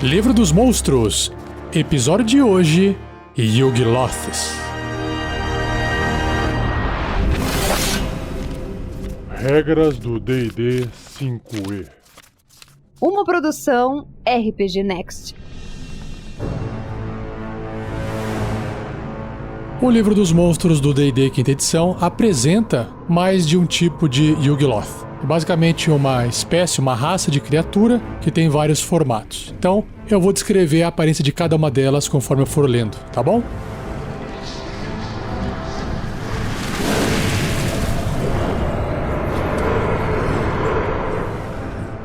Livro dos Monstros, episódio de hoje, Yugoloths. Regras do D&D 5e. Uma produção RPG Next. O Livro dos Monstros do D&D quinta edição apresenta mais de um tipo de Yugoloth. Basicamente uma espécie, uma raça de criatura que tem vários formatos. Então, eu vou descrever a aparência de cada uma delas conforme eu for lendo, tá bom?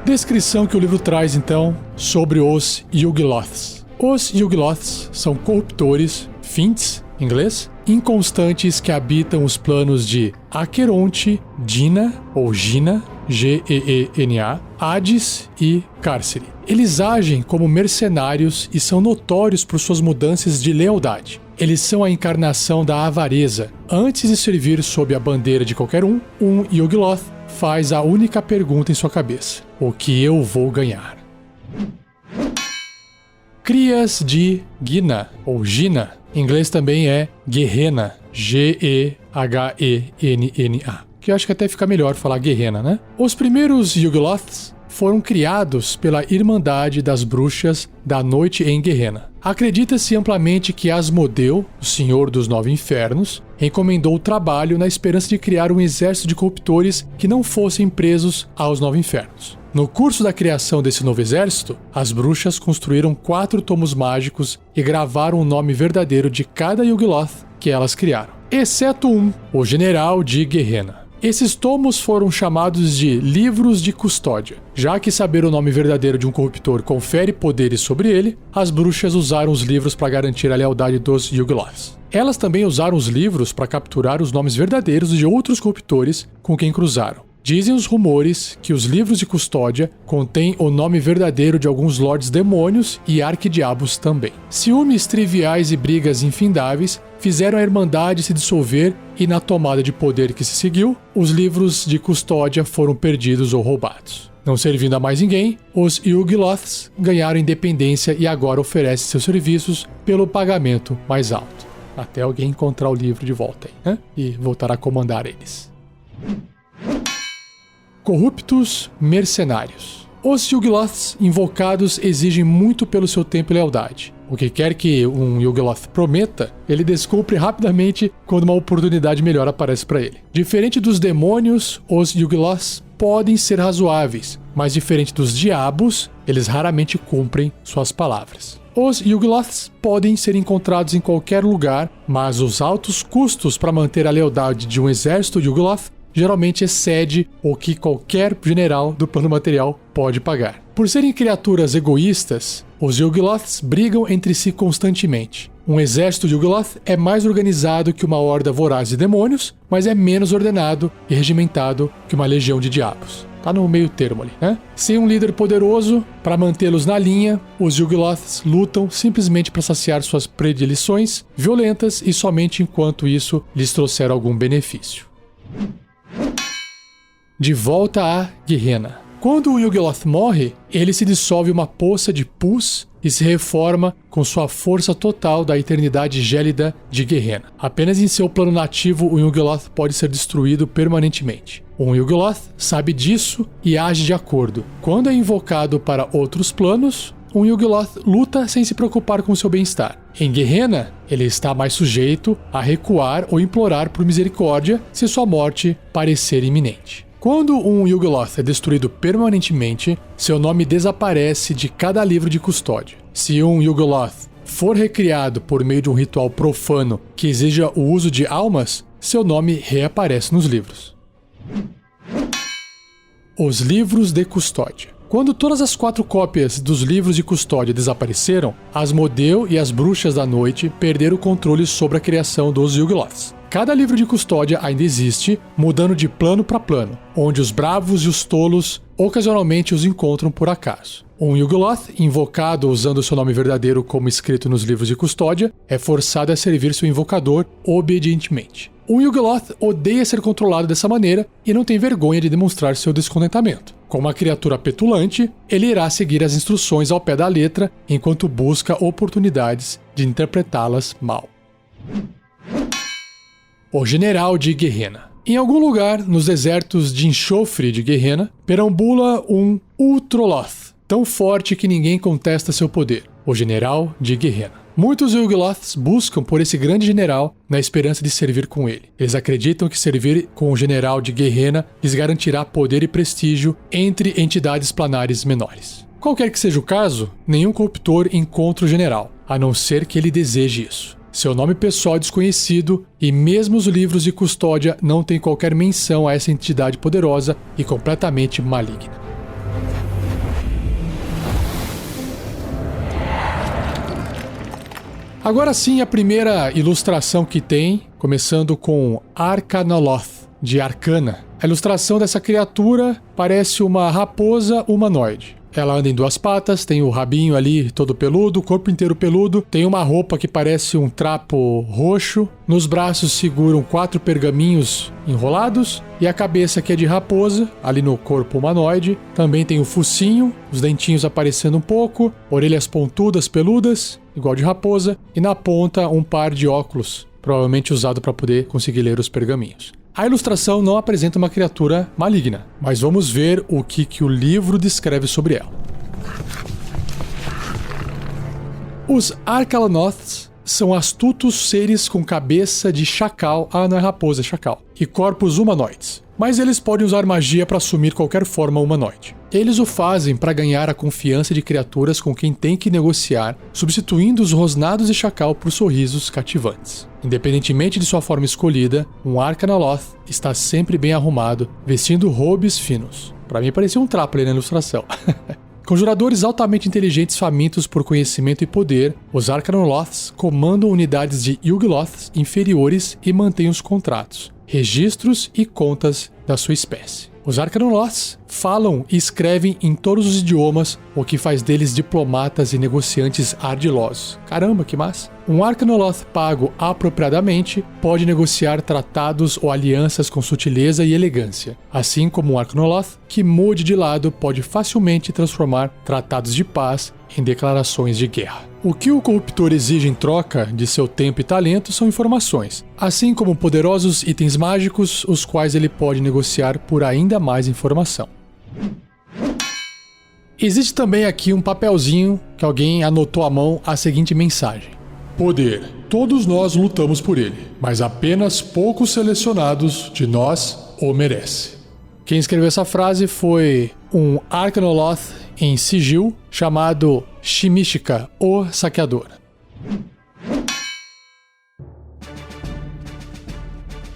Descrição que o livro traz, então, sobre os Yugoloths. Os Yugoloths são corruptores, Fiends, em inglês, inconstantes que habitam os planos de Aqueronte, Dina, ou Gina, G-E-E-N-A, Hades e Cárcere. Eles agem como mercenários e são notórios por suas mudanças de lealdade. Eles são a encarnação da avareza. Antes de servir sob a bandeira de qualquer um Yugoloth faz a única pergunta em sua cabeça: o que eu vou ganhar? Crias de Gina, ou Gina, em inglês também é Gehenna, G-E-H-E-N-N-A, que eu acho que até fica melhor falar Gehenna, né? Os primeiros Yugoloths foram criados pela Irmandade das Bruxas da Noite em Gehenna. Acredita-se amplamente que Asmodeu, o Senhor dos Nove Infernos, encomendou o trabalho na esperança de criar um exército de corruptores que não fossem presos aos Nove Infernos. No curso da criação desse novo exército, as bruxas construíram 4 tomos mágicos e gravaram o nome verdadeiro de cada Yugoloth que elas criaram, exceto um, o General de Gehenna. Esses tomos foram chamados de Livros de Custódia. Já que saber o nome verdadeiro de um corruptor confere poderes sobre ele, as bruxas usaram os livros para garantir a lealdade dos Yugoloths. Elas também usaram os livros para capturar os nomes verdadeiros de outros corruptores com quem cruzaram. Dizem os rumores que os livros de custódia contêm o nome verdadeiro de alguns lordes demônios e arquidiabos também. Ciúmes triviais e brigas infindáveis fizeram a Irmandade se dissolver e na tomada de poder que se seguiu, os livros de custódia foram perdidos ou roubados. Não servindo a mais ninguém, os Yugoloths ganharam independência e agora oferecem seus serviços pelo pagamento mais alto. Até alguém encontrar o livro de volta aí, né? E voltar a comandar eles. Corruptos mercenários. Os Yugoloths invocados exigem muito pelo seu tempo e lealdade. O que quer que um Yugoloth prometa, ele descumpre rapidamente quando uma oportunidade melhor aparece para ele. Diferente dos demônios, os Yugoloths podem ser razoáveis, mas diferente dos diabos, eles raramente cumprem suas palavras. Os Yugoloths podem ser encontrados em qualquer lugar, mas os altos custos para manter a lealdade de um exército Yugoloth geralmente excede o que qualquer general do plano material pode pagar. Por serem criaturas egoístas, os Yugoloths brigam entre si constantemente. Um exército Yugoloth é mais organizado que uma horda voraz de demônios, mas é menos ordenado e regimentado que uma legião de diabos. Tá no meio termo ali, né? Sem um líder poderoso para mantê-los na linha, os Yugoloths lutam simplesmente para saciar suas predileções violentas e somente enquanto isso lhes trouxer algum benefício. De volta a Gehenna. Quando o Yugoloth morre, ele se dissolve uma poça de pus e se reforma com sua força total da eternidade gélida de Gehenna. Apenas em seu plano nativo o Yugoloth pode ser destruído permanentemente. Um Yugoloth sabe disso e age de acordo. Quando é invocado para outros planos, um Yugoloth luta sem se preocupar com seu bem-estar. Em Gehenna, ele está mais sujeito a recuar ou implorar por misericórdia se sua morte parecer iminente. Quando um Yugoloth é destruído permanentemente, seu nome desaparece de cada livro de custódia. Se um Yugoloth for recriado por meio de um ritual profano que exija o uso de almas, seu nome reaparece nos livros. Os livros de custódia. Quando todas as 4 cópias dos livros de custódia desapareceram, Asmodeu e as Bruxas da Noite perderam o controle sobre a criação dos Yugoloths. Cada livro de custódia ainda existe, mudando de plano para plano, onde os bravos e os tolos ocasionalmente os encontram por acaso. Um Yugoloth, invocado usando seu nome verdadeiro como escrito nos livros de custódia, é forçado a servir seu invocador obedientemente. Um Yugoloth odeia ser controlado dessa maneira e não tem vergonha de demonstrar seu descontentamento. Como uma criatura petulante, ele irá seguir as instruções ao pé da letra enquanto busca oportunidades de interpretá-las mal. O General de Gehenna. Em algum lugar nos desertos de enxofre de Gehenna, perambula um Ultroloth, tão forte que ninguém contesta seu poder, o General de Gehenna. Muitos Yugoloths buscam por esse grande general na esperança de servir com ele. Eles acreditam que servir com o General de Gehenna lhes garantirá poder e prestígio entre entidades planares menores. Qualquer que seja o caso, nenhum corruptor encontra o general, a não ser que ele deseje isso. Seu nome pessoal é desconhecido e mesmo os livros de custódia não têm qualquer menção a essa entidade poderosa e completamente maligna. Agora sim, a primeira ilustração que tem, começando com Arcanoloth, de Arcana. A ilustração dessa criatura parece uma raposa humanoide. Ela anda em duas patas, tem o rabinho ali todo peludo, o corpo inteiro peludo, tem uma roupa que parece um trapo roxo, nos braços seguram 4 pergaminhos enrolados e a cabeça que é de raposa, ali no corpo humanoide, também tem o focinho, os dentinhos aparecendo um pouco, orelhas pontudas, peludas, igual de raposa, e na ponta um par de óculos, provavelmente usado para poder conseguir ler os pergaminhos. A ilustração não apresenta uma criatura maligna, mas vamos ver o que o livro descreve sobre ela. Os Arcanoths são astutos seres com cabeça de chacal, não é raposa, é chacal, e corpos humanoides. Mas eles podem usar magia para assumir qualquer forma humanoide. Eles o fazem para ganhar a confiança de criaturas com quem tem que negociar, substituindo os rosnados de chacal por sorrisos cativantes. Independentemente de sua forma escolhida, um Arcanoloth está sempre bem arrumado, vestindo robes finos. Para mim parecia um trapo ali na ilustração. Conjuradores altamente inteligentes famintos por conhecimento e poder, os Arcanoloths comandam unidades de Yugoloths inferiores e mantêm os contratos, registros e contas da sua espécie. Os Arcanoloths falam e escrevem em todos os idiomas, o que faz deles diplomatas e negociantes ardilosos. Caramba, que massa! Um Arcanoloth pago apropriadamente pode negociar tratados ou alianças com sutileza e elegância, assim como um Arcanoloth que mude de lado pode facilmente transformar tratados de paz em declarações de guerra. O que o corruptor exige em troca de seu tempo e talento são informações, assim como poderosos itens mágicos, os quais ele pode negociar por ainda mais informação. Existe também aqui um papelzinho que alguém anotou à mão a seguinte mensagem: poder. Todos nós lutamos por ele, mas apenas poucos selecionados de nós o merecem. Quem escreveu essa frase foi um Arcanoloth em sigil chamado Shimishika, o Saqueador.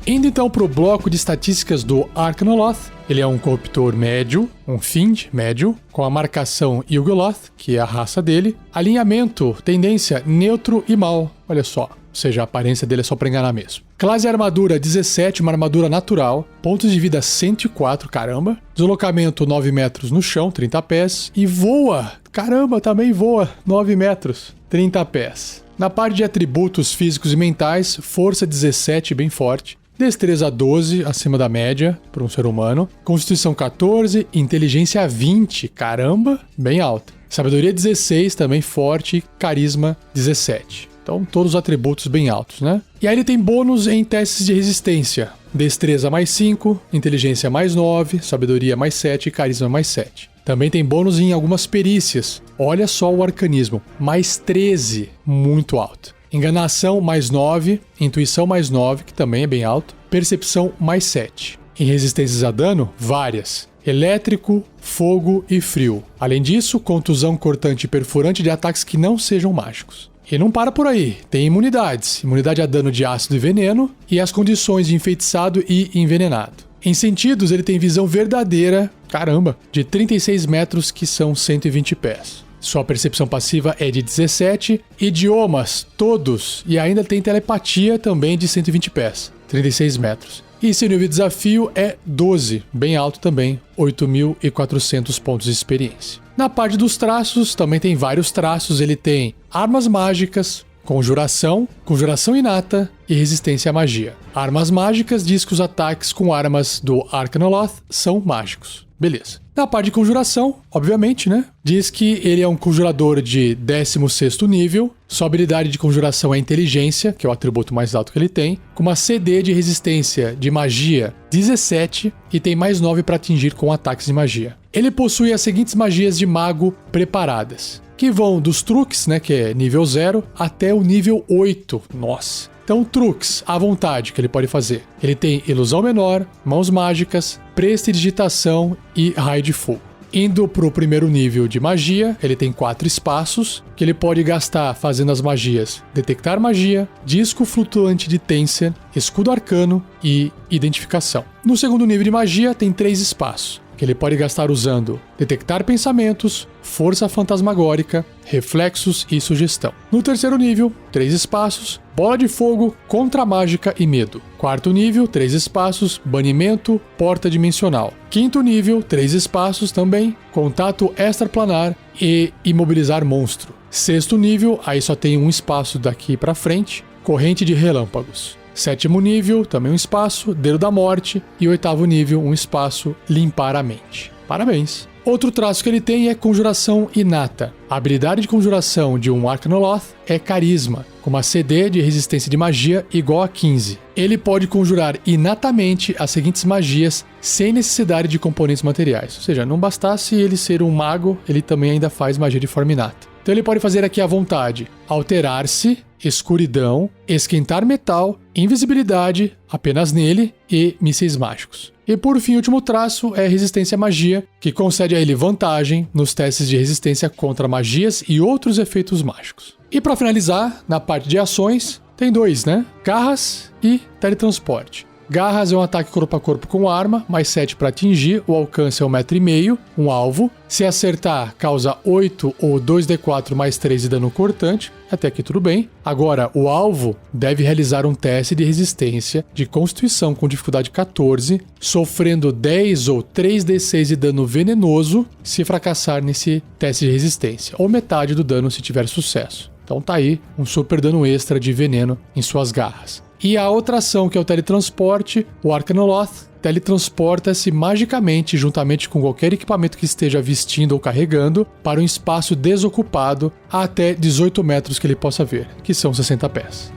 Indo então para o bloco de estatísticas do Arcanoloth, ele é um corruptor médio, um Fiend médio, com a marcação Yugoloth, que é a raça dele, alinhamento, tendência neutro e mal, olha só, ou seja, a aparência dele é só para enganar mesmo. Classe armadura 17, uma armadura natural, pontos de vida 104, caramba, deslocamento 9 metros no chão, 30 pés, e voa, caramba, também voa, 9 metros, 30 pés. Na parte de atributos físicos e mentais, força 17, bem forte, destreza 12, acima da média para um ser humano, constituição 14, inteligência 20, caramba, bem alta. Sabedoria 16, também forte, carisma 17. Então todos os atributos bem altos, né? E aí ele tem bônus em testes de resistência. Destreza mais 5, inteligência mais 9, sabedoria mais 7 e carisma mais 7. Também tem bônus em algumas perícias. Olha só o arcanismo, mais 13, muito alto. Enganação mais 9, intuição mais 9, que também é bem alto, percepção mais 7. Em resistências a dano, várias. Elétrico, fogo e frio. Além disso, contusão cortante e perfurante de ataques que não sejam mágicos. E não para por aí, tem imunidades. Imunidade a dano de ácido e veneno e as condições de enfeitiçado e envenenado. Em sentidos, ele tem visão verdadeira, caramba, de 36 metros, que são 120 pés. Sua percepção passiva é de 17, idiomas, todos, e ainda tem telepatia também de 120 pés, 36 metros. E seu nível de desafio é 12, bem alto também, 8.400 pontos de experiência. Na parte dos traços, também tem vários traços, ele tem armas mágicas, conjuração, conjuração inata e resistência à magia. Armas mágicas diz que os ataques com armas do Arcanoloth são mágicos. Beleza. Na parte de conjuração, obviamente, né? Diz que ele é um conjurador de 16º nível, sua habilidade de conjuração é inteligência, que é o atributo mais alto que ele tem, com uma CD de resistência de magia 17 e tem mais 9 para atingir com ataques de magia. Ele possui as seguintes magias de mago preparadas, que vão dos truques, né, que é nível 0, até o nível 8. Nossa! Então, truques à vontade que ele pode fazer. Ele tem ilusão menor, mãos mágicas, prestidigitação e raio de fogo. Indo para o primeiro nível de magia, ele tem 4 espaços que ele pode gastar fazendo as magias Detectar Magia, Disco Flutuante de Tensor, Escudo Arcano e Identificação. No segundo nível de magia, tem 3 espaços que ele pode gastar usando Detectar Pensamentos, Força Fantasmagórica, Reflexos e Sugestão. No terceiro nível, 3 espaços, Bola de Fogo, Contra-Mágica e Medo. Quarto nível, 3 espaços, Banimento, Porta Dimensional. Quinto nível, 3 espaços também, Contato Extraplanar e Imobilizar Monstro. Sexto nível, aí só tem um espaço daqui pra frente, Corrente de Relâmpagos. Sétimo nível, também um espaço, Dedo da Morte. E oitavo nível, um espaço, Limpar a Mente. Parabéns! Outro traço que ele tem é Conjuração Inata. A habilidade de conjuração de um Arcanoloth é Carisma, com uma CD de resistência de magia igual a 15. Ele pode conjurar inatamente as seguintes magias sem necessidade de componentes materiais. Ou seja, não bastasse ele ser um mago, ele também ainda faz magia de forma inata. Então ele pode fazer aqui à vontade: Alterar-se, Escuridão, Esquentar Metal, Invisibilidade, apenas nele, e Mísseis Mágicos. E por fim, o último traço é Resistência à Magia, que concede a ele vantagem nos testes de resistência contra magias e outros efeitos mágicos. E para finalizar, na parte de ações, tem 2, né? Garras e Teletransporte. Garras é um ataque corpo a corpo com arma, mais 7 para atingir, o alcance é 1,5 m, um alvo. Se acertar, causa 8 ou 2d4 mais 3 de dano cortante, até aqui tudo bem. Agora, o alvo deve realizar um teste de resistência de constituição com dificuldade 14, sofrendo 10 ou 3d6 de dano venenoso se fracassar nesse teste de resistência, ou metade do dano se tiver sucesso. Então tá aí um super dano extra de veneno em suas garras. E a outra ação, que é o teletransporte, o Arcanoloth teletransporta-se magicamente, juntamente com qualquer equipamento que esteja vestindo ou carregando, para um espaço desocupado a até 18 metros que ele possa ver, que são 60 pés.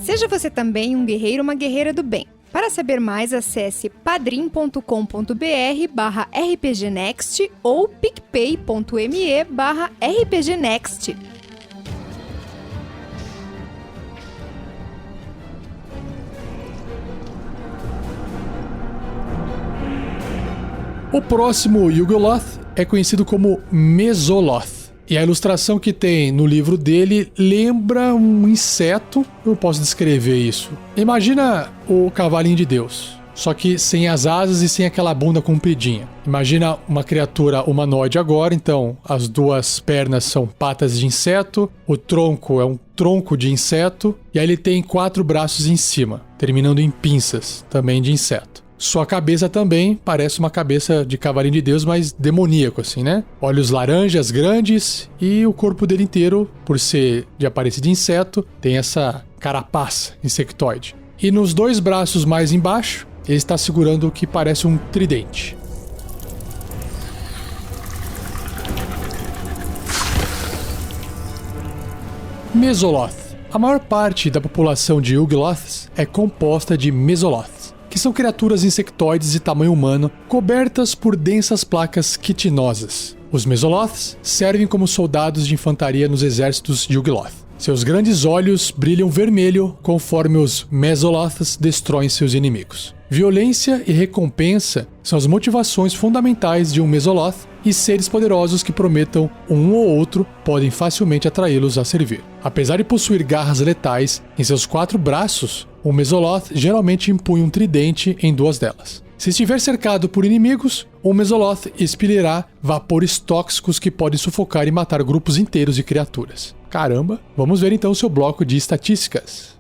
Seja você também um guerreiro ou uma guerreira do bem. Para saber mais, acesse padrim.com.br/rpgnext ou picpay.me/rpgnext. O próximo Yugoloth é conhecido como Mesoloth. E a ilustração que tem no livro dele lembra um inseto. Eu posso descrever isso. Imagina o cavalinho de Deus, só que sem as asas e sem aquela bunda compridinha. Imagina uma criatura humanoide agora, então as 2 pernas são patas de inseto, o tronco é um tronco de inseto, e aí ele tem 4 braços em cima, terminando em pinças, também de inseto. Sua cabeça também parece uma cabeça de cavalinho de Deus, mas demoníaco assim, né? Olhos laranjas grandes e o corpo dele inteiro, por ser de aparência de inseto, tem essa carapaça insectoide. E nos 2 braços mais embaixo, ele está segurando o que parece um tridente. Mesoloth. A maior parte da população de Yugoloths é composta de Mesoloths, que são criaturas insectoides de tamanho humano, cobertas por densas placas quitinosas. Os Mesoloths servem como soldados de infantaria nos exércitos de Yugoloth. Seus grandes olhos brilham vermelho conforme os Mesoloths destroem seus inimigos. Violência e recompensa são as motivações fundamentais de um Mesoloth, e seres poderosos que prometam um ou outro podem facilmente atraí-los a servir. Apesar de possuir garras letais em seus 4 braços, o Mesoloth geralmente impunha um tridente em 2 delas. Se estiver cercado por inimigos, o Mesoloth expelirá vapores tóxicos que podem sufocar e matar grupos inteiros de criaturas. Caramba! Vamos ver então o seu bloco de estatísticas.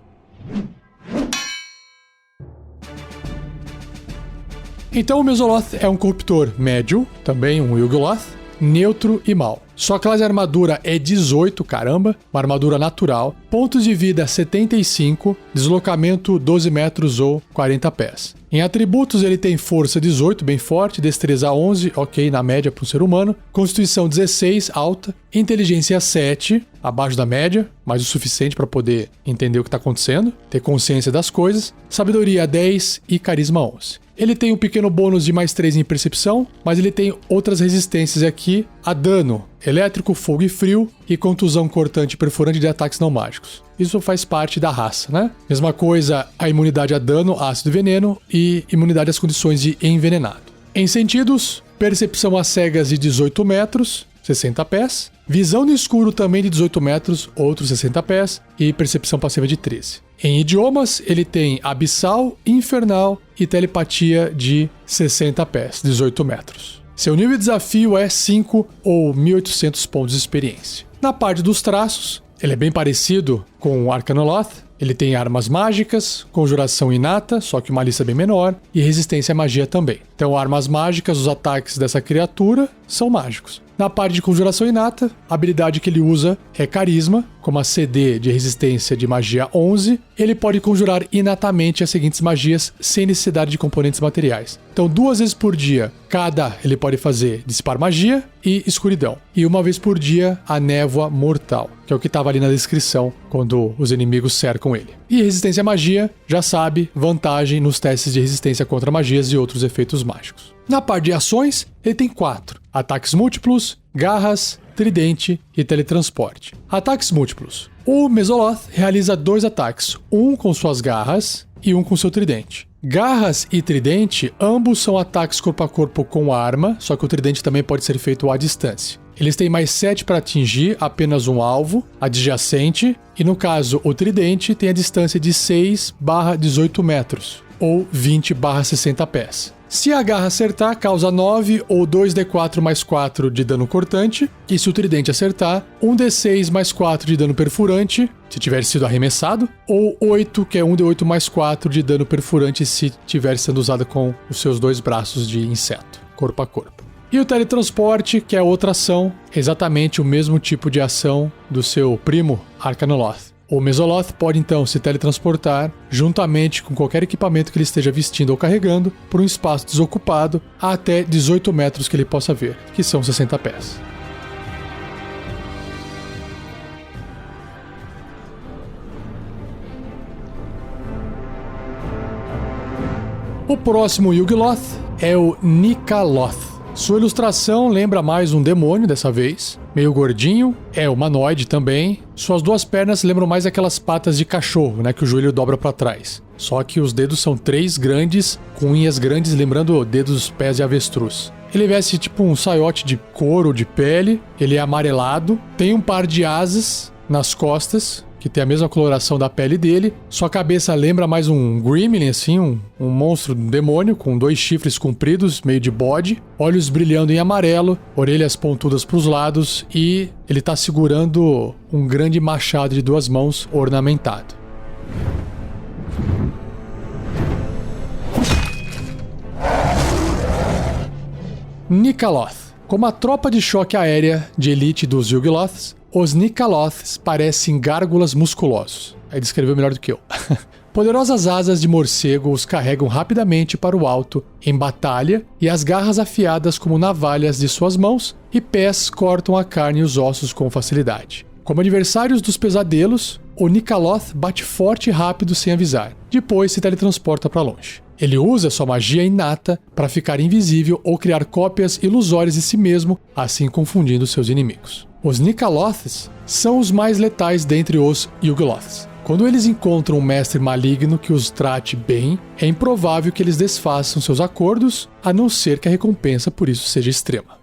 Então o Mesoloth é um corruptor médio, também um Yugoloth. neutro e mal. Sua classe de armadura é 18, caramba, uma armadura natural. Pontos de vida 75, deslocamento 12 metros ou 40 pés. Em atributos ele tem força 18, bem forte, destreza 11, ok, na média para um ser humano. Constituição 16, alta. Inteligência 7, abaixo da média, mas o suficiente para poder entender o que está acontecendo, ter consciência das coisas. Sabedoria 10 e carisma 11. Ele tem um pequeno bônus de mais 3 em percepção, mas ele tem outras resistências aqui a dano elétrico, fogo e frio e contusão cortante e perfurante de ataques não mágicos. Isso faz parte da raça, né? Mesma coisa a imunidade a dano, ácido e veneno e imunidade às condições de envenenado. Em sentidos, percepção às cegas de 18 metros, 60 pés. Visão no escuro também de 18 metros, outros 60 pés. E percepção passiva de 13. Em idiomas, ele tem abissal, infernal e telepatia de 60 pés, 18 metros. Seu nível de desafio é 5 ou 1.800 pontos de experiência. Na parte dos traços, ele é bem parecido com o Arcanoloth. Ele tem armas mágicas, conjuração inata, só que uma lista bem menor, e resistência à magia também. Então, armas mágicas, os ataques dessa criatura são mágicos. Na parte de conjuração inata, a habilidade que ele usa é carisma, com uma CD de resistência de magia 11. Ele pode conjurar inatamente as seguintes magias sem necessidade de componentes materiais. Então, 2 vezes por dia, ele pode fazer dissipar magia e escuridão. E 1 vez por dia, a névoa mortal, que é o que estava ali na descrição quando os inimigos cercam ele. E resistência à magia, já sabe, vantagem nos testes de resistência contra magias e outros efeitos mágicos. Na parte de ações, ele tem 4. Ataques múltiplos, garras, tridente e teletransporte. Ataques múltiplos. O Mesoloth realiza 2 ataques, um com suas garras e um com seu tridente. Garras e tridente, ambos são ataques corpo a corpo com arma, só que o tridente também pode ser feito à distância. Eles têm mais 7 para atingir apenas um alvo adjacente, e no caso o tridente tem a distância de 6/18 metros, ou 20/60 pés. Se a garra acertar, causa 9 ou 2d4 mais 4 de dano cortante, e se o tridente acertar, 1d6 mais 4 de dano perfurante, se tiver sido arremessado, ou 8, que é 1d8 mais 4 de dano perfurante se tiver sendo usado com os seus 2 braços de inseto, corpo a corpo. E o teletransporte, que é outra ação, exatamente o mesmo tipo de ação do seu primo Arcanoloth. O Mesoloth pode então se teletransportar, juntamente com qualquer equipamento que ele esteja vestindo ou carregando, por um espaço desocupado a até 18 metros que ele possa ver, que são 60 pés. O próximo Yugoloth é o Nikaloth. Sua ilustração lembra mais um demônio dessa vez, meio gordinho, é humanoide também. Suas 2 pernas lembram mais aquelas patas de cachorro, né, que o joelho dobra para trás. Só que os dedos são 3 grandes, com unhas grandes lembrando dedos dos pés de avestruz. Ele veste tipo um saiote de couro, de pele, ele é amarelado, tem um par de asas nas costas, que tem a mesma coloração da pele dele. Sua cabeça lembra mais um gremlin, assim, um monstro, um demônio, com 2 chifres compridos, meio de bode, olhos brilhando em amarelo, orelhas pontudas para os lados, e ele está segurando um grande machado de 2 mãos ornamentado. Nikaloth. Como a tropa de choque aérea de elite dos Yugoloths, os Nikaloths parecem gárgulas musculosos. Aí descreveu melhor do que eu. Poderosas asas de morcego os carregam rapidamente para o alto em batalha, e as garras afiadas como navalhas de suas mãos e pés cortam a carne e os ossos com facilidade. Como adversários dos pesadelos, o Nikaloth bate forte e rápido sem avisar. Depois se teletransporta para longe. Ele usa sua magia inata para ficar invisível ou criar cópias ilusórias de si mesmo, assim confundindo seus inimigos. Os Nikaloths são os mais letais dentre os Yugoloths. Quando eles encontram um mestre maligno que os trate bem, é improvável que eles desfaçam seus acordos, a não ser que a recompensa por isso seja extrema.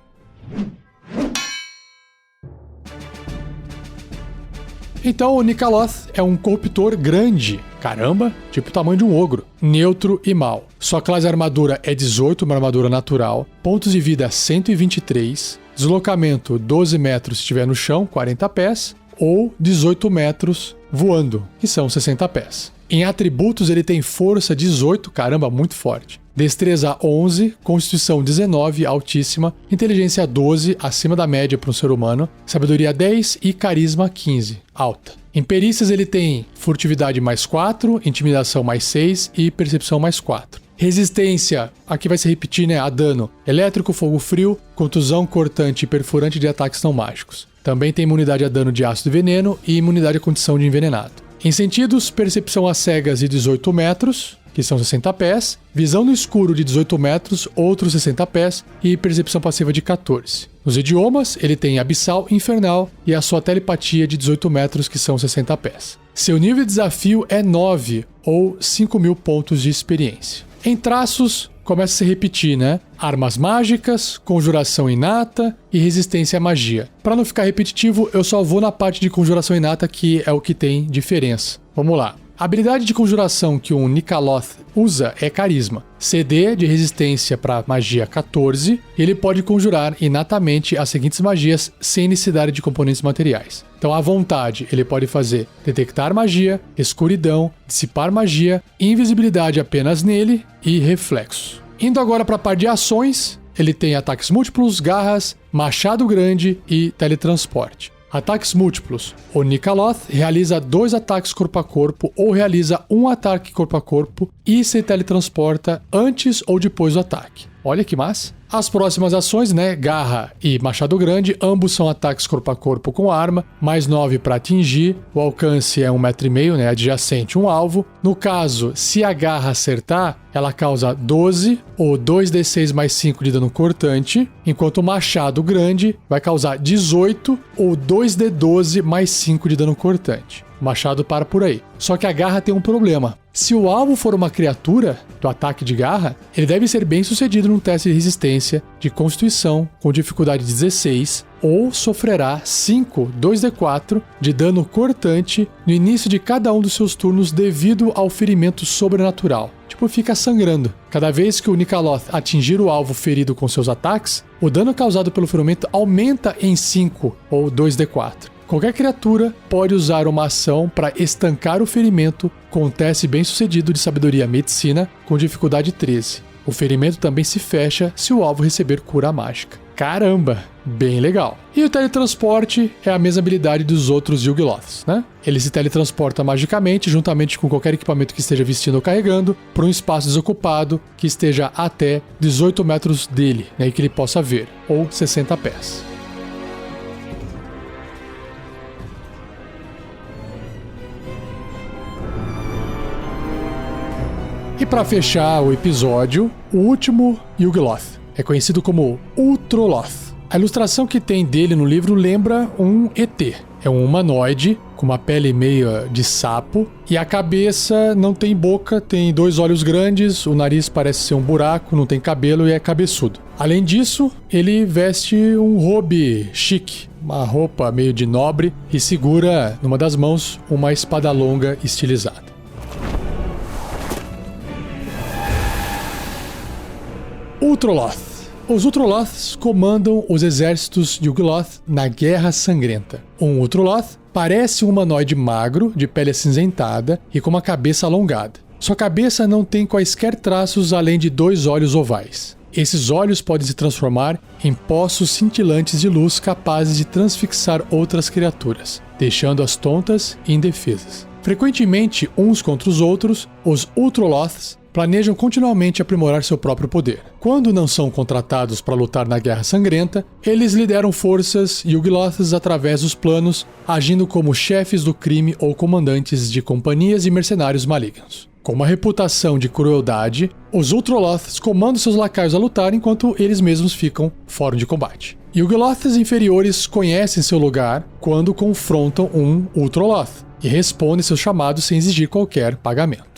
Então o Nikaloth é um corruptor grande, caramba, tipo o tamanho de um ogro, neutro e mau. Sua classe de armadura é 18, uma armadura natural, pontos de vida 123, deslocamento 12 metros se estiver no chão, 40 pés, ou 18 metros voando, que são 60 pés. Em atributos ele tem força 18, caramba, muito forte. Destreza 11, Constituição 19, altíssima, Inteligência 12, acima da média para um ser humano, Sabedoria 10 e Carisma 15, alta. Em perícias ele tem Furtividade mais 4, Intimidação mais 6 e Percepção mais 4. Resistência, aqui vai se repetir, né, a dano elétrico, fogo frio, contusão, cortante e perfurante de ataques não mágicos. Também tem imunidade a dano de ácido e veneno e imunidade à condição de envenenado. Em sentidos, percepção às cegas de 18 metros, que são 60 pés, visão no escuro de 18 metros, outros 60 pés, e percepção passiva de 14. Nos idiomas, ele tem abissal, infernal e a sua telepatia de 18 metros, que são 60 pés. Seu nível de desafio é 9, ou 5.000 pontos de experiência. Em traços, começa a se repetir, né? Armas mágicas, conjuração inata e resistência à magia. Para não ficar repetitivo, eu só vou na parte de conjuração inata, que é o que tem diferença. Vamos lá. A habilidade de conjuração que um Nikaloth usa é Carisma. CD de resistência para magia 14, ele pode conjurar inatamente as seguintes magias sem necessidade de componentes materiais. Então, à vontade, ele pode fazer detectar magia, escuridão, dissipar magia, invisibilidade apenas nele e reflexo. Indo agora para a parte de ações, ele tem ataques múltiplos, garras, machado grande e teletransporte. Ataques múltiplos. O Nikaloth realiza 2 ataques corpo a corpo ou realiza um ataque corpo a corpo e se teletransporta antes ou depois do ataque. Olha que massa. As próximas ações, né, garra e machado grande, ambos são ataques corpo a corpo com arma, mais 9 para atingir, o alcance é 1,5 m, né, adjacente um alvo. No caso, se a garra acertar, ela causa 12 ou 2d6 mais 5 de dano cortante, enquanto o machado grande vai causar 18 ou 2d12 mais 5 de dano cortante. O machado para por aí. Só que a garra tem um problema. Se o alvo for uma criatura do ataque de garra, ele deve ser bem sucedido num teste de resistência de constituição com dificuldade 16 ou sofrerá 5 2d4 de dano cortante no início de cada um dos seus turnos devido ao ferimento sobrenatural. Tipo, fica sangrando. Cada vez que o Nikaloth atingir o alvo ferido com seus ataques, o dano causado pelo ferimento aumenta em 5 ou 2d4. Qualquer criatura pode usar uma ação para estancar o ferimento com um teste bem sucedido de sabedoria medicina com dificuldade 13. O ferimento também se fecha se o alvo receber cura mágica. Caramba, bem legal. E o teletransporte é a mesma habilidade dos outros Yugoloths, né? Ele se teletransporta magicamente, juntamente com qualquer equipamento que esteja vestindo ou carregando, para um espaço desocupado que esteja até 18 metros dele, né, e que ele possa ver, ou 60 pés. E para fechar o episódio, o último Yugoloth é conhecido como Ultroloth. A ilustração que tem dele no livro lembra um ET. É um humanoide com uma pele meio de sapo e a cabeça não tem boca, tem 2 olhos grandes, o nariz parece ser um buraco, não tem cabelo e é cabeçudo. Além disso, ele veste um robe chique, uma roupa meio de nobre e segura numa das mãos uma espada longa estilizada. Ultroloth. Os Ultroloths comandam os exércitos de Yugoloth na Guerra Sangrenta. Um Ultroloth parece um humanoide magro, de pele acinzentada e com uma cabeça alongada. Sua cabeça não tem quaisquer traços além de 2 olhos ovais. Esses olhos podem se transformar em poços cintilantes de luz capazes de transfixar outras criaturas, deixando-as tontas e indefesas. Frequentemente, uns contra os outros, os Ultroloths planejam continuamente aprimorar seu próprio poder. Quando não são contratados para lutar na Guerra Sangrenta, eles lideram forças Yugoloths através dos planos, agindo como chefes do crime ou comandantes de companhias e mercenários malignos. Com uma reputação de crueldade, os Ultroloths comandam seus lacaios a lutar enquanto eles mesmos ficam fora de combate. Yugoloths inferiores conhecem seu lugar quando confrontam um Ultroloth e respondem seus chamados sem exigir qualquer pagamento.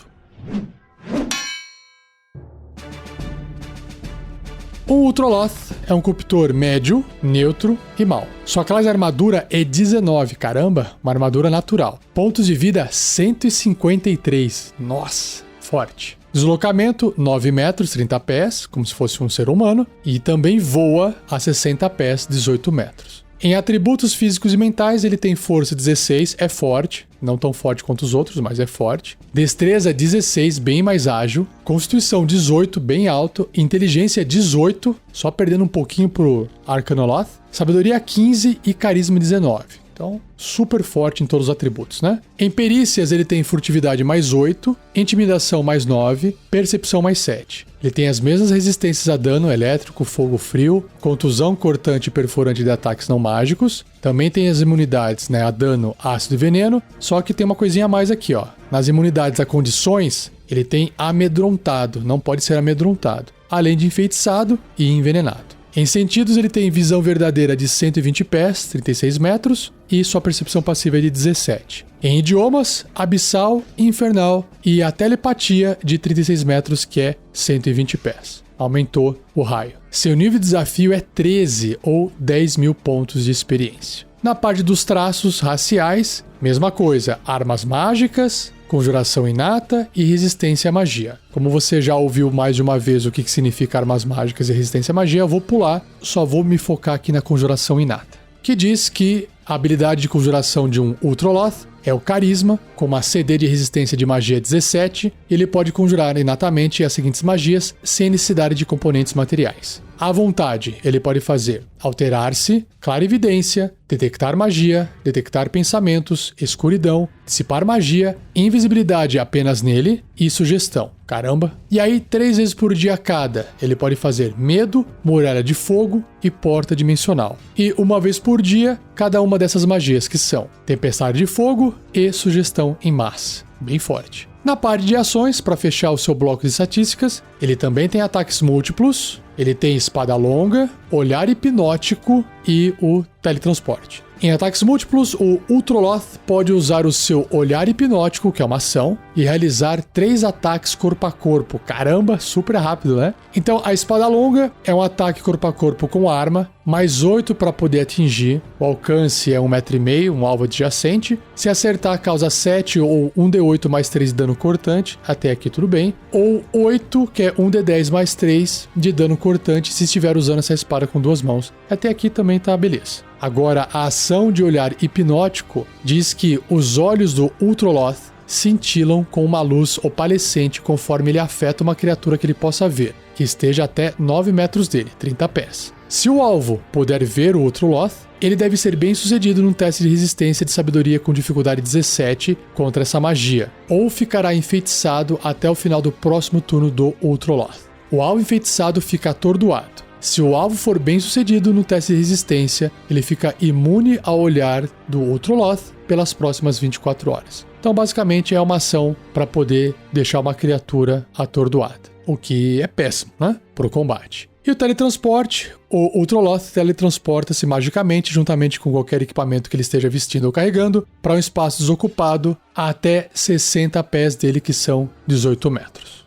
O Ultroloth é um corruptor médio, neutro e mau. Sua classe de armadura é 19, caramba, uma armadura natural. Pontos de vida 153, nossa, forte. Deslocamento 9 metros, 30 pés, como se fosse um ser humano, e também voa a 60 pés, 18 metros. Em atributos físicos e mentais, ele tem força 16, é forte, não tão forte quanto os outros, mas é forte. Destreza 16, bem mais ágil. Constituição 18, bem alto. Inteligência 18, só perdendo um pouquinho pro Arcanoloth. Sabedoria 15 e carisma 19. Então, super forte em todos os atributos, né? Em perícias, ele tem furtividade mais 8, intimidação mais 9, percepção mais 7. Ele tem as mesmas resistências a dano elétrico, fogo, frio, contusão, cortante e perfurante de ataques não mágicos. Também tem as imunidades, né, a dano, ácido e veneno, só que tem uma coisinha a mais aqui, ó. Nas imunidades a condições, ele tem amedrontado, não pode ser amedrontado, além de enfeitiçado e envenenado. Em sentidos, ele tem visão verdadeira de 120 pés, 36 metros, e sua percepção passiva é de 17. Em idiomas, abissal, infernal e a telepatia de 36 metros, que é 120 pés. Aumentou o raio. Seu nível de desafio é 13 ou 10 mil pontos de experiência. Na parte dos traços raciais, mesma coisa, armas mágicas, conjuração inata e resistência à magia. Como você já ouviu mais de uma vez o que significa armas mágicas e resistência à magia, eu vou pular, só vou me focar aqui na conjuração inata, que diz que a habilidade de conjuração de um Ultroloth é o carisma, com uma CD de resistência de magia 17, e ele pode conjurar inatamente as seguintes magias sem necessidade de componentes materiais. À vontade, ele pode fazer alterar-se, clarividência, detectar magia, detectar pensamentos, escuridão, dissipar magia, invisibilidade apenas nele e sugestão. Caramba! E aí, 3 vezes por dia cada, ele pode fazer medo, muralha de fogo e porta dimensional. E uma vez por dia, cada uma dessas magias que são tempestade de fogo e sugestão em massa. Bem forte. Na parte de ações, para fechar o seu bloco de estatísticas, ele também tem ataques múltiplos, ele tem espada longa, olhar hipnótico e o teletransporte. Em ataques múltiplos, o Ultroloth pode usar o seu olhar hipnótico, que é uma ação, e realizar 3 ataques corpo a corpo. Caramba, super rápido, né? Então, a espada longa é um ataque corpo a corpo com arma, mais 8 para poder atingir. O alcance é 1,5 m, um alvo adjacente. Se acertar, causa 7 ou 1d8 mais 3 de dano cortante. Até aqui tudo bem. Ou 8, que é 1d10 mais 3 de dano cortante se estiver usando essa espada com 2 mãos. Até aqui também tá beleza. Agora, a ação de olhar hipnótico diz que os olhos do Ultroloth cintilam com uma luz opalescente conforme ele afeta uma criatura que ele possa ver, que esteja até 9 metros dele, 30 pés. Se o alvo puder ver o Ultroloth, ele deve ser bem sucedido num teste de resistência de sabedoria com dificuldade 17 contra essa magia, ou ficará enfeitiçado até o final do próximo turno do Ultroloth. O alvo enfeitiçado fica atordoado. Se o alvo for bem sucedido no teste de resistência, ele fica imune ao olhar do Ultroloth pelas próximas 24 horas. Então, basicamente, é uma ação para poder deixar uma criatura atordoada, o que é péssimo, né, para o combate. E o teletransporte, o Ultroloth teletransporta-se magicamente, juntamente com qualquer equipamento que ele esteja vestindo ou carregando, para um espaço desocupado até 60 pés dele, que são 18 metros.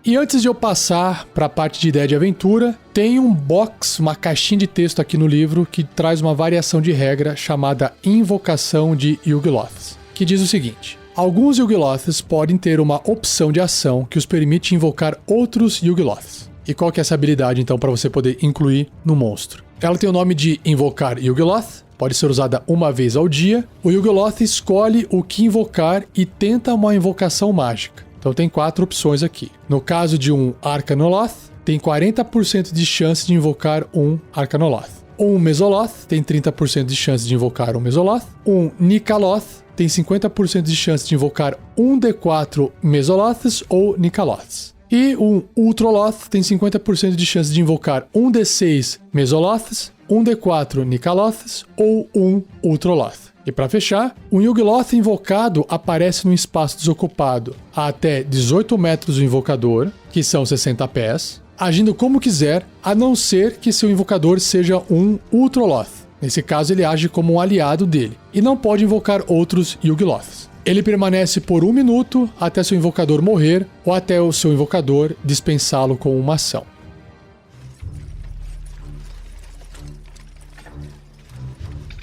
E antes de eu passar para a parte de ideia de aventura, tem um box, uma caixinha de texto aqui no livro que traz uma variação de regra chamada Invocação de Yugoloths, que diz o seguinte: alguns Yugoloths podem ter uma opção de ação que os permite invocar outros Yugoloths. E qual que é essa habilidade, então, para você poder incluir no monstro? Ela tem o nome de Invocar Yugoloth, pode ser usada uma vez ao dia. O Yugoloth escolhe o que invocar e tenta uma invocação mágica. Então tem 4 opções aqui. No caso de um Arcanoloth, tem 40% de chance de invocar um Arcanoloth. Um Mesoloth tem 30% de chance de invocar um Mesoloth. Um Nikaloth tem 50% de chance de invocar um D4 Mesoloths ou Nikaloths. E um Ultroloth tem 50% de chance de invocar um D6 Mesoloths, um D4 Nikaloths ou um Ultroloth. E para fechar, um Yugoloth invocado aparece num espaço desocupado a até 18 metros do invocador, que são 60 pés, agindo como quiser, a não ser que seu invocador seja um Ultroloth. Nesse caso, ele age como um aliado dele, e não pode invocar outros Yugoloths. Ele permanece por 1 minuto até seu invocador morrer, ou até o seu invocador dispensá-lo com uma ação.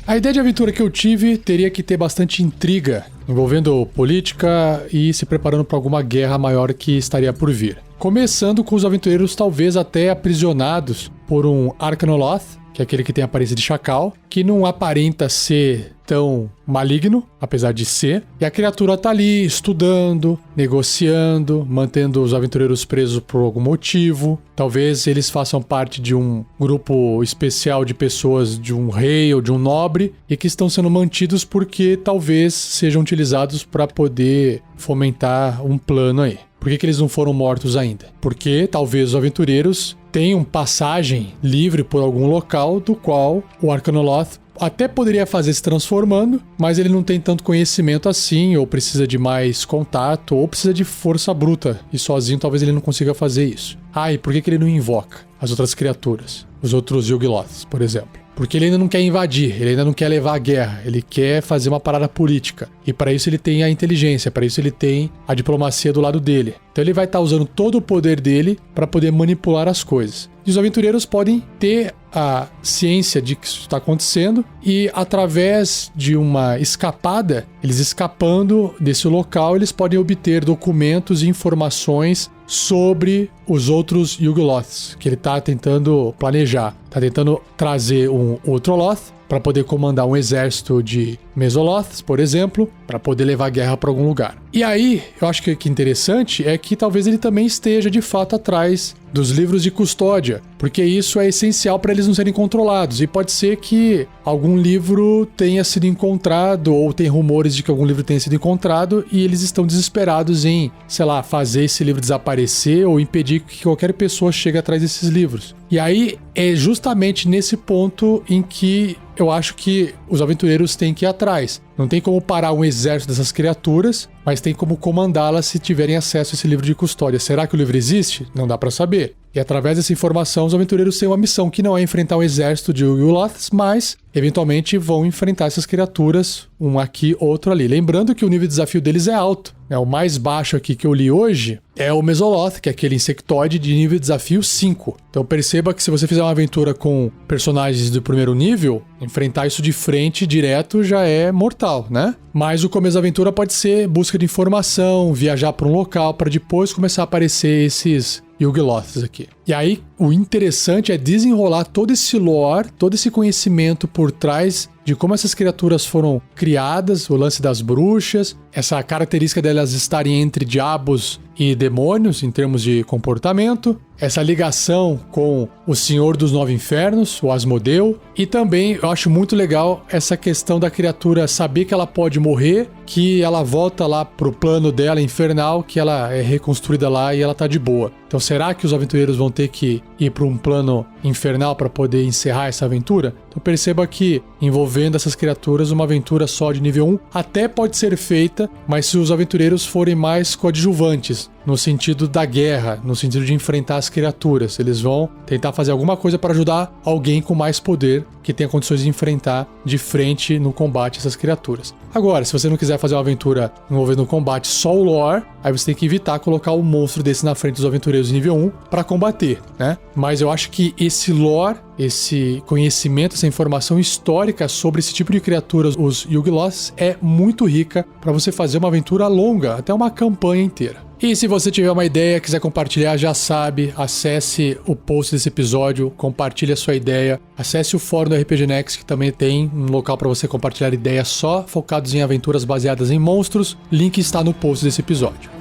A ideia de aventura que eu tive teria que ter bastante intriga, envolvendo política e se preparando para alguma guerra maior que estaria por vir. Começando com os aventureiros talvez até aprisionados por um Arcanoloth que é aquele que tem a aparência de chacal, que não aparenta ser tão maligno, apesar de ser. E a criatura tá ali estudando, negociando, mantendo os aventureiros presos por algum motivo. Talvez eles façam parte de um grupo especial de pessoas de um rei ou de um nobre e que estão sendo mantidos porque talvez sejam utilizados para poder fomentar um plano aí. Por que eles não foram mortos ainda? Porque talvez os aventureiros tenham passagem livre por algum local do qual o Arcanoloth até poderia fazer se transformando, mas ele não tem tanto conhecimento assim, ou precisa de mais contato, ou precisa de força bruta, e sozinho talvez ele não consiga fazer isso. E por que ele não invoca as outras criaturas? Os outros Yugoloths, por exemplo. Porque ele ainda não quer invadir, ele ainda não quer levar a guerra, ele quer fazer uma parada política. E para isso ele tem a inteligência, para isso ele tem a diplomacia do lado dele. Então ele vai estar usando todo o poder dele para poder manipular as coisas. E os aventureiros podem ter a ciência de que isso está acontecendo e através de uma escapada, eles escapando desse local, eles podem obter documentos e informações sobre os outros Yugoloths que ele está tentando planejar. Está tentando trazer um outro Loth para poder comandar um exército de Mesoloths, por exemplo, para poder levar a guerra para algum lugar. E aí, eu acho que interessante é que talvez ele também esteja de fato atrás dos livros de custódia, porque isso é essencial para eles não serem controlados. E pode ser que algum livro tenha sido encontrado, ou tem rumores de que algum livro tenha sido encontrado, e eles estão desesperados em, sei lá, fazer esse livro desaparecer ou impedir que qualquer pessoa chegue atrás desses livros. E aí é justamente nesse ponto em que eu acho que os aventureiros têm que ir atrás. Não tem como parar um exército dessas criaturas, mas tem como comandá-las se tiverem acesso a esse livro de custódia. Será que o livro existe? Não dá pra saber. E através dessa informação, os aventureiros têm uma missão que não é enfrentar um exército de Yugoloths, mas eventualmente vão enfrentar essas criaturas, um aqui, outro ali. Lembrando que o nível de desafio deles é alto. O mais baixo aqui que eu li hoje é o Mesoloth, que é aquele insectoide de nível de desafio 5. Então perceba que se você fizer uma aventura com personagens do primeiro nível, enfrentar isso de frente, direto, já é mortal, né? Mas o começo da aventura pode ser busca de informação, viajar para um local, para depois começar a aparecer esses Yugoloths aqui. E aí, o interessante é desenrolar todo esse lore, todo esse conhecimento por trás de como essas criaturas foram criadas, o lance das bruxas, essa característica delas estarem entre diabos e demônios em termos de comportamento, essa ligação com o Senhor dos Nove Infernos, o Asmodeu, e também eu acho muito legal essa questão da criatura saber que ela pode morrer, que ela volta lá pro plano dela infernal, que ela é reconstruída lá e ela tá de boa. Então será que os aventureiros vão ter que ir para um plano infernal para poder encerrar essa aventura? Então perceba que envolvendo essas criaturas, uma aventura só de nível 1 até pode ser feita, mas se os aventureiros forem mais coadjuvantes, no sentido da guerra, no sentido de enfrentar as criaturas, eles vão tentar fazer alguma coisa para ajudar alguém com mais poder que tenha condições de enfrentar de frente no combate essas criaturas. Agora, se você não quiser fazer uma aventura envolvendo o combate só o lore, aí você tem que evitar colocar um monstro desse na frente dos aventureiros de nível 1 para combater, né? Mas eu acho que esse lore, esse conhecimento, essa informação histórica sobre esse tipo de criaturas, os Yugoloths, é muito rica para você fazer uma aventura longa, até uma campanha inteira. E se você tiver uma ideia, quiser compartilhar, já sabe, acesse o post desse episódio, compartilhe a sua ideia, acesse o fórum do RPG Next, que também tem um local para você compartilhar ideias só focados em aventuras baseadas em monstros, link está no post desse episódio.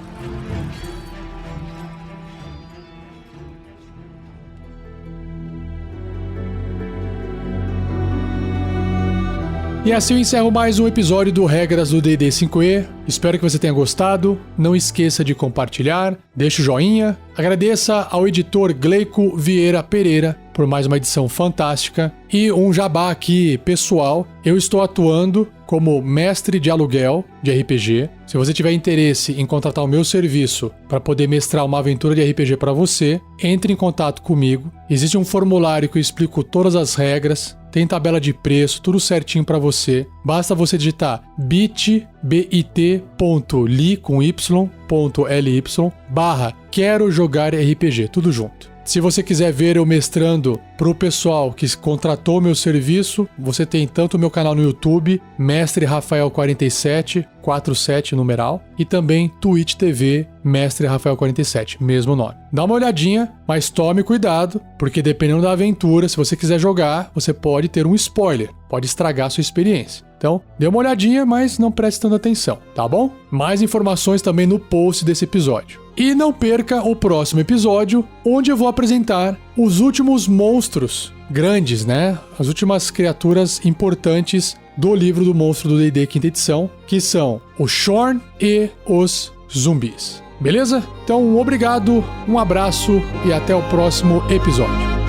E assim eu encerro mais um episódio do Regras do D&D 5e. Espero que você tenha gostado. Não esqueça de compartilhar, deixe o joinha. Agradeça ao editor Gleico Vieira Pereira por mais uma edição fantástica. E um jabá aqui pessoal. Eu estou atuando como mestre de aluguel de RPG. Se você tiver interesse em contratar o meu serviço para poder mestrar uma aventura de RPG para você, entre em contato comigo. Existe um formulário que eu explico todas as regras. Tem tabela de preço, tudo certinho para você. Basta você digitar bit.ly/quero jogar RPG, tudo junto. Se você quiser ver eu mestrando pro pessoal que contratou meu serviço, você tem tanto o meu canal no YouTube, Mestre Rafael 47, 47 numeral, e também Twitch TV, Mestre Rafael 47, mesmo nome. Dá uma olhadinha, mas tome cuidado, porque dependendo da aventura, se você quiser jogar, você pode ter um spoiler, pode estragar a sua experiência. Então, dê uma olhadinha, mas não preste tanta atenção, tá bom? Mais informações também no post desse episódio. E não perca o próximo episódio, onde eu vou apresentar os últimos monstros grandes, né? As últimas criaturas importantes do livro do monstro do D&D quinta edição, que são o Shorn e os zumbis. Beleza? Então, obrigado, um abraço e até o próximo episódio.